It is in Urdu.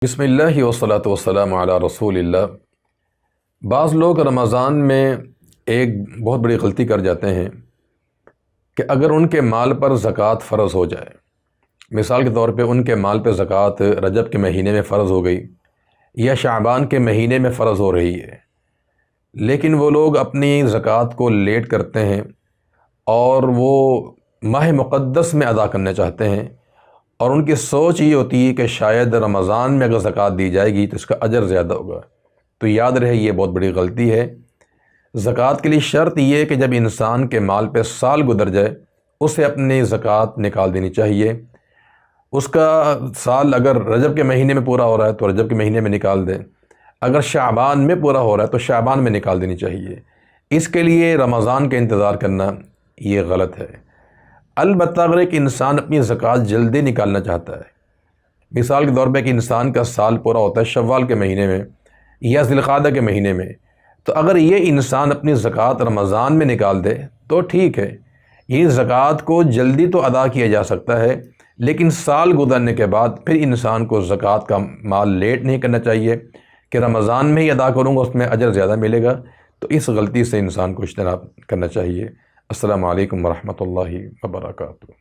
بسم اللہ والصلاۃ والسلام علی رسول اللہ۔ بعض لوگ رمضان میں ایک بہت بڑی غلطی کر جاتے ہیں کہ اگر ان کے مال پر زکوٰۃ فرض ہو جائے، مثال کے طور پہ ان کے مال پہ زکوٰۃ رجب کے مہینے میں فرض ہو گئی یا شعبان کے مہینے میں فرض ہو رہی ہے، لیکن وہ لوگ اپنی زکوٰۃ کو لیٹ کرتے ہیں اور وہ ماہ مقدس میں ادا کرنا چاہتے ہیں، اور ان کی سوچ یہ ہوتی ہے کہ شاید رمضان میں اگر زکوٰۃ دی جائے گی تو اس کا اجر زیادہ ہوگا۔ تو یاد رہے یہ بہت بڑی غلطی ہے۔ زکوٰۃ کے لیے شرط یہ ہے کہ جب انسان کے مال پہ سال گزر جائے اسے اپنی زکوٰۃ نکال دینی چاہیے۔ اس کا سال اگر رجب کے مہینے میں پورا ہو رہا ہے تو رجب کے مہینے میں نکال دیں، اگر شعبان میں پورا ہو رہا ہے تو شعبان میں نکال دینی چاہیے۔ اس کے لیے رمضان کا انتظار کرنا یہ غلط ہے۔ البتہ اگر ایک انسان اپنی زکوٰۃ جلدی نکالنا چاہتا ہے، مثال کے طور پہ کہ انسان کا سال پورا ہوتا ہے شوال کے مہینے میں یا ذی القعدہ کے مہینے میں، تو اگر یہ انسان اپنی زکوٰۃ رمضان میں نکال دے تو ٹھیک ہے، یہ زکوٰۃ کو جلدی تو ادا کیا جا سکتا ہے، لیکن سال گزرنے کے بعد پھر انسان کو زکوٰۃ کا مال لیٹ نہیں کرنا چاہیے کہ رمضان میں ہی ادا کروں گا اس میں اجر زیادہ ملے گا۔ تو اس غلطی سے انسان کو اجتناب کرنا چاہیے۔ السلام علیکم ورحمۃ اللہ وبرکاتہ۔